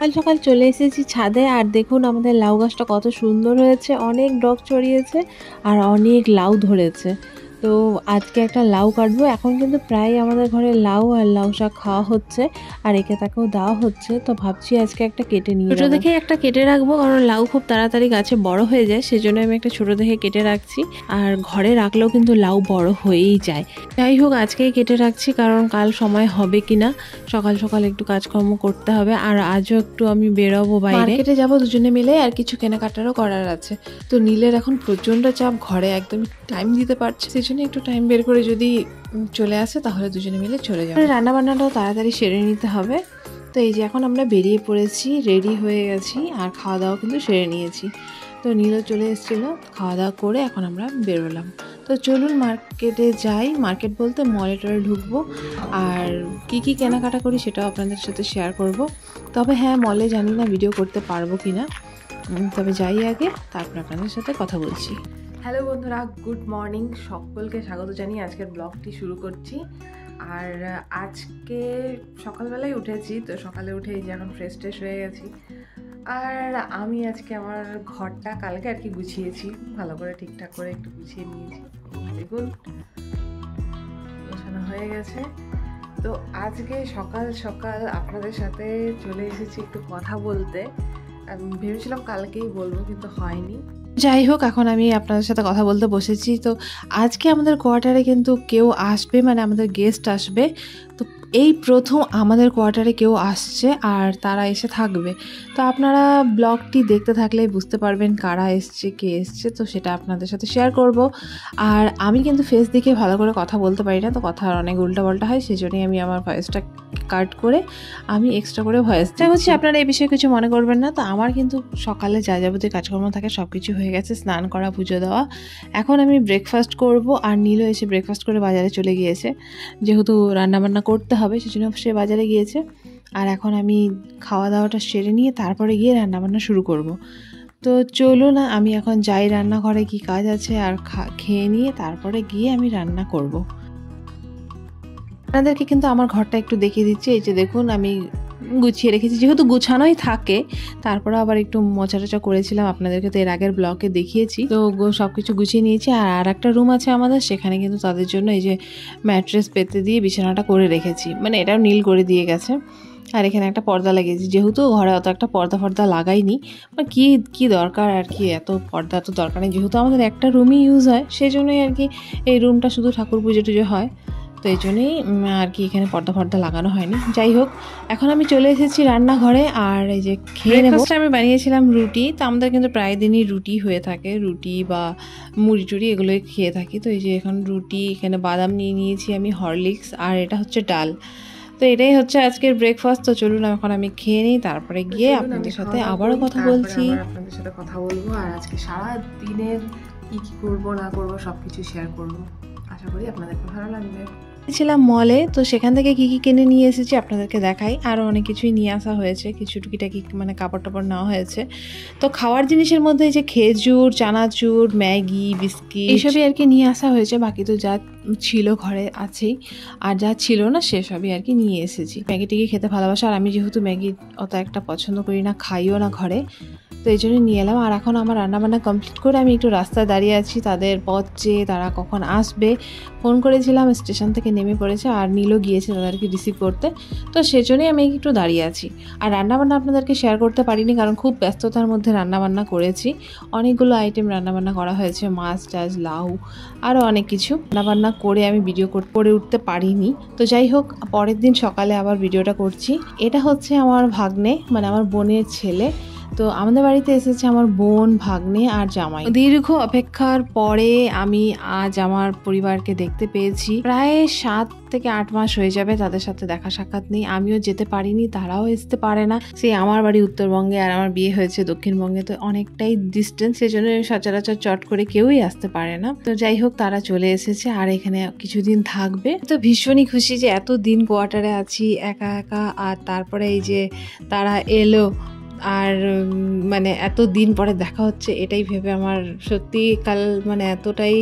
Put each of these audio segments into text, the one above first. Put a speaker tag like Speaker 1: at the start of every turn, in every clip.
Speaker 1: সকাল সকাল চলে এসেছি ছাদে। আর দেখুন আমাদের লাউ গাছটা কত সুন্দর হয়েছে, অনেক ডগ ছড়িয়েছে আর অনেক লাউ ধরেছে। তো আজকে একটা লাউ কাটবো। এখন কিন্তু প্রায় আমাদের ঘরে লাউ আর লাউ শাক খাওয়া হচ্ছে, আর একে তাকেও দেওয়া হচ্ছে। তো ভাবছি আজকে একটা কেটে নিয়ে ছোটো দেখে একটা কেটে রাখবো, কারণ লাউ খুব তাড়াতাড়ি গাছে বড় হয়ে যায়, সেজন্য আমি একটা ছোটো দেখে কেটে রাখছি। আর ঘরে রাখলেও কিন্তু লাউ বড় হয়েই যায়। যাই হোক আজকেই কেটে রাখছি, কারণ কাল সময় হবে কিনা, সকাল সকাল একটু কাজকর্ম করতে হবে। আর আজও একটু আমি বেরোবো, বাইরে মার্কেটে যাবো দুজনে মিলে, আর কিছু কেনাকাটারও করার আছে। তো নীলের এখন প্রচণ্ড চাপ, ঘরে একদমই টাইম দিতে পারছে, সেই জন্য একটু টাইম বের করে যদি চলে আসে তাহলে দুজনে মিলে চলে যাবো। রান্না বান্নাটাও তাড়াতাড়ি সেরে নিতে হবে। তো এই যে এখন আমরা বেরিয়ে পড়েছি, রেডি হয়ে গেছি, আর খাওয়া দাওয়া কিন্তু সেরে নিয়েছি। তো নীলও চলে এসেছিলো, খাওয়া দাওয়া করে এখন আমরা বেরোলাম। তো চলুন মার্কেটে যাই, মার্কেট বলতে মলে টলে ঢুকবো, আর কি কি কেনাকাটা করি সেটাও আপনাদের সাথে শেয়ার করব। তবে হ্যাঁ, মলে জানি না ভিডিও করতে পারবো কি না, তবে যাই আগে, তারপর আপনাদের সাথে কথা বলছি। হ্যালো বন্ধুরা, গুড মর্নিং, সকলকে স্বাগত জানিয়ে আজকের ব্লগটি শুরু করছি। আর আজকে সকালবেলায় উঠেছি, তো সকালে উঠে এই যে এখন ফ্রেশ ট্রেশ হয়ে গেছি। আর আমি আজকে আমার ঘরটা কালকে আর কি গুছিয়েছি, ভালো করে ঠিকঠাক করে একটু গুছিয়ে নিয়েছি। দেখুন গোছানো হয়ে গেছে। তো আজকে সকাল সকাল আপনাদের সাথে চলে এসেছি একটু কথা বলতে। ভেবেছিলাম কালকেই বলবো, কিন্তু হয়নি। যাই হোক, এখন আমি আপনাদের সাথে কথা বলতে বসেছি। তো আজকে আমাদের কোয়ার্টারে কিন্তু কেউ আসবে, মানে আমাদের গেস্ট আসবে। তো এই প্রথম আমাদের কোয়ার্টারে কেউ আসছে, আর তারা এসে থাকবে। তো আপনারা ব্লগটি দেখতে থাকলেই বুঝতে পারবেন কারা এসছে, কে এসছে। তো সেটা আপনাদের সাথে শেয়ার করব। আর আমি কিন্তু ফেস দেখে ভালো করে কথা বলতে পারি না, তো কথা অনেক উল্টাপাল্টা হয়, সেই জন্যই আমি আমার ভয়েসটা কাট করে আমি এক্সট্রা করে ভয়েস দিচ্ছি। আপনারা এই বিষয়ে কিছু মনে করবেন না। তো আমার কিন্তু সকালে যা যাবতীয় কাজকর্ম থাকে সব কিছু হয়ে গেছে, স্নান করা, পুজো দেওয়া। এখন আমি ব্রেকফাস্ট করব, আর নীলও এসে ব্রেকফাস্ট করে বাজারে চলে গিয়েছে, যেহেতু রান্নাবান্না করতে হবে সেজন্য সে বাজারে গিয়েছে। আর এখন আমি খাওয়া দাওয়াটা সেরে নিয়ে তারপরে গিয়ে রান্নাবান্না শুরু করব। তো চলো না, আমি এখন যাই রান্নাঘরে, কি কাজ আছে, আর খেয়ে নিয়ে তারপরে গিয়ে আমি রান্না করব। আপনাদেরকে কিন্তু আমার ঘরটা একটু দেখিয়ে দিচ্ছি। এই যে দেখুন, আমি গুছিয়ে রেখেছি, যেহেতু গুছানোই থাকে। তারপরে আবার একটু মোছা টোচা করেছিলাম, আপনাদেরকে তো এর আগের ব্লগে দেখিয়েছি। তো সব কিছু গুছিয়ে নিয়েছি। আর একটা রুম আছে আমাদের, সেখানে কিন্তু তাদের জন্য এই যে ম্যাট্রেস পেতে দিয়ে বিছানাটা করে রেখেছি, মানে এটাও নীল করে দিয়ে গেছে। আর এখানে একটা পর্দা লাগিয়েছি, যেহেতু ঘরে অত একটা পর্দা লাগাইনি, মানে কি দরকার আর কি, এত পর্দা তো দরকার নেই, যেহেতু আমাদের একটা রুমই ইউজ হয়, সেই জন্যই আর কি এই রুমটা শুধু ঠাকুর পুজো টুজো হয়, তো এই জন্যই আর কি এখানে পর্দা লাগানো হয়নি। যাই হোক, এখন আমি চলে এসেছি রান্নাঘরে, আর এই যে খেয়ে নেব। আমি বানিয়েছিলাম রুটি। তো আমাদের কিন্তু প্রায় দিনই রুটি হয়ে থাকে, রুটি বা মুড়ি টুড়ি এগুলোই খেয়ে থাকি। তো এই যে এখন রুটি, এখানে বাদাম নিয়ে নিয়েছি আমি, হরলিক্স, আর এটা হচ্ছে ডাল। তো এটাই হচ্ছে আজকের ব্রেকফাস্ট। তো চলুন এখন আমি খেয়ে নিই, তারপরে গিয়ে আপনাদের সাথে আবারও কথা বলছি, আপনাদের সাথে কথা বলবো। আর আজকে সারা দিনের কি করবো না করবো সব কিছু শেয়ার করবো। আশা করি আপনাদের ভালো লাগবে। ছিলাম মলে, তো সেখান থেকে কি কিনে নিয়ে এসেছি আপনাদেরকে দেখাই। আরও অনেক কিছুই নিয়ে আসা হয়েছে, কিছু টুকিটাকি মানে কাপড় টাপড় নেওয়া হয়েছে। তো খাওয়ার জিনিসের মধ্যে যে খেজুর, চানাচুর, ম্যাগি, বিস্কিট এইসবই আর কি নিয়ে আসা হয়েছে। বাকি তো যা ছিল ঘরে আছেই, আর যা ছিল না সেসবই আর কি নিয়ে এসেছি। ম্যাগি টিকি খেতে ভালোবাসা, আর আমি যেহেতু ম্যাগি অত একটা পছন্দ করি না, খাইও না ঘরে, তো এই জন্যই নিয়ে এলাম। আর এখন আমার রান্নাবান্না কমপ্লিট করে আমি একটু রাস্তায় দাঁড়িয়ে আছি, তাদের পথ চেয়ে, তারা কখন আসবে। ফোন করেছিলাম, স্টেশন থেকে নেমে পড়েছে, আর নীলও গিয়েছে তাদেরকে রিসিভ করতে, তো সেজন্যই আমি একটু দাঁড়িয়ে আছি। আর রান্নাবান্না আপনাদেরকে শেয়ার করতে পারিনি, কারণ খুব ব্যস্ততার মধ্যে রান্নাবান্না করেছি। অনেকগুলো আইটেম রান্নাবান্না করা হয়েছে, মাছ টাছ, লাউ, আরও অনেক কিছু রান্নাবান্না করে আমি ভিডিও করে উঠতে পারিনি। তো যাই হোক, পরের দিন সকালে আবার ভিডিওটা করছি। এটা হচ্ছে আমার ভাগ্নে, মানে আমার বোনের ছেলে। তো আমাদের বাড়িতে এসেছে আমার বোন, ভাগ্নে আর জামাই। দীর্ঘ অপেক্ষার পরে আমি আজ আমার পরিবারকে দেখতে পেয়েছি। প্রায় 7 থেকে 8 মাস হয়ে যাবে তাদের সাথে দেখা সাক্ষাৎ নেই। আমিও যেতে পারিনি, তারাও আসতে পারে না। সেই আমার বাড়ি উত্তরবঙ্গে, আর আমার বিয়ে হয়েছে দক্ষিণবঙ্গে, তো অনেকটাই ডিস্টেন্স, সেজন্য সচরাচর চট করে কেউই আসতে পারে না। তো যাই হোক, তারা চলে এসেছে আর এখানে কিছুদিন থাকবে। তো ভীষণই খুশি যে এত দিন কোয়ার্টারে আছি একা একা, আর তারপরে এই যে তারা এলো। আর মানে এত দিন পরে দেখা হচ্ছে এটাই ভেবে আমার সত্যি কাল মানে এতটাই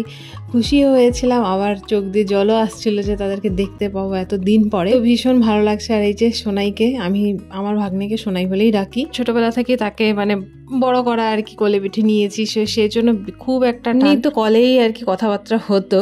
Speaker 1: খুশি হয়েছিলাম, আবার চোখ দিয়ে জলও আসছিল যে তাদেরকে দেখতে পাবো এত দিন পরে। তো ভীষণ ভালো লাগছে। আর এই যে সোনাইকে, আমি আমার ভাগ্নিকে সোনাই বলেই ডাকি, ছোটবেলা থেকে তাকে মানে বড় করা আর কি, কোলে পিঠে নিয়েছি, সেই জন্য খুব একটা নেই তো কলেই আর কি কথাবার্তা হতো।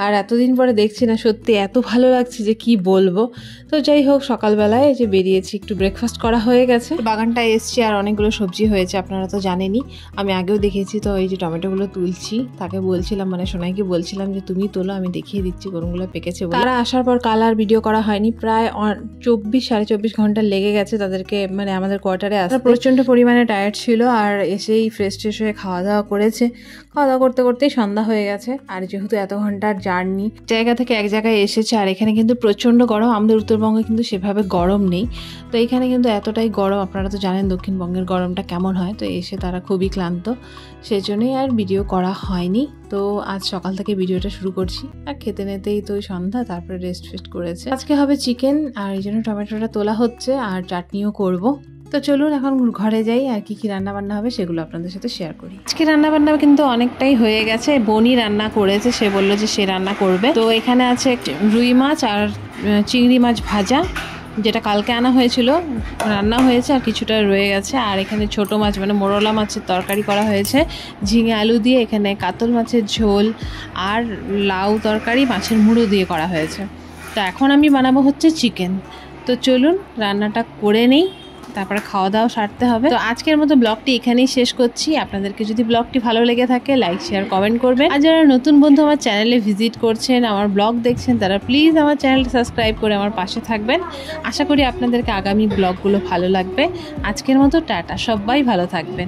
Speaker 1: আর এতদিন পরে দেখছি না, সত্যি এত ভালো লাগছে যে কি বলবো। তো যাই হোক, সকালবেলায় যে বেরিয়েছি, একটু ব্রেকফাস্ট করা হয়ে গেছে, বাগানটায় এসছি আর অনেকগুলো সবজি হয়েছে, আপনারা তো জানেনই, আমি আগেও দেখেছি। তো এই যে টমেটোগুলো তুলছি, তাকে বলছিলাম মানে সোনাইকে বলছিলাম যে তুমি তোলো, আমি দেখিয়ে দিচ্ছি কোনগুলো পেকেছে বলে। তারা আসার পর কাল আর ভিডিও করা হয়নি, প্রায় 24-24.5 ঘন্টা লেগে গেছে তাদেরকে মানে আমাদের কোয়ার্টারে আসতে। প্রচণ্ড পরিমাণে টায়ার্ড ছিল, আর এসেই ফ্রেশ ট্রেশ হয়ে খাওয়া দাওয়া করেছে। খাওয়া দাওয়া করতে করতেই সন্ধ্যা হয়ে গেছে। আর যেহেতু এত ঘন্টার জার্নি, জায়গা থেকে এক জায়গায় এসেছে, আর এখানে কিন্তু প্রচণ্ড গরম, আমাদের উত্তরবঙ্গে কিন্তু সেভাবে গরম নেই, তো এখানে কিন্তু এতটাই গরম। আপনারা তো জানেন দক্ষিণবঙ্গের গরমটা কেমন হয়। তো এসে তারা খুবই ক্লান্ত, সেজন্যই আর ভিডিও করা হয়নি। তো আজ সকাল থেকে ভিডিওটা শুরু করছি, আর খেতে নিতেই তো সন্ধ্যা, তারপরে রেস্ট ফেস্ট করেছে। আজকে হবে চিকেন, আর এই জন্য টমেটোটা তোলা হচ্ছে, আর চাটনিও করব। তো চলুন এখন ঘরে যাই, আর কি কি রান্না বান্না হবে সেগুলো আপনাদের সাথে শেয়ার করি। আজকে রান্না বান্না কিন্তু অনেকটাই হয়ে গেছে, বোনই রান্না করেছে, সে বললো যে সে রান্না করবে। তো এখানে আছে রুই মাছ আর চিংড়ি মাছ ভাজা, যেটা কালকে আনা হয়েছিল, রান্না হয়েছে, আর কিছুটা রয়ে গেছে। আর এখানে ছোট মাছ মানে মোরলা মাছের তরকারি করা হয়েছে ঝিঙে আলু দিয়ে, এখানে কাতল মাছের ঝোল আর লাউ তরকারি মাছের মুড়ো দিয়ে করা হয়েছে। তো এখন আমি বানাবো হচ্ছে চিকেন। তো চলুন রান্নাটা করে নেই, তারপরে খাওয়া দাওয়া সারতে হবে। তো আজকের মতো ব্লগটি এখানেই শেষ করছি। আপনাদেরকে যদি ব্লগটি ভালো লেগে থাকে লাইক শেয়ার কমেন্ট করবেন, আর যারা নতুন বন্ধু আমার চ্যানেলে ভিজিট করছেন, আমার ব্লগ দেখছেন, তারা প্লিজ আমার চ্যানেলটা সাবস্ক্রাইব করে আমার পাশে থাকবেন। আশা করি আপনাদেরকে আগামী ব্লগগুলো ভালো লাগবে। আজকের মতো টাটা, সবাই ভালো থাকবেন।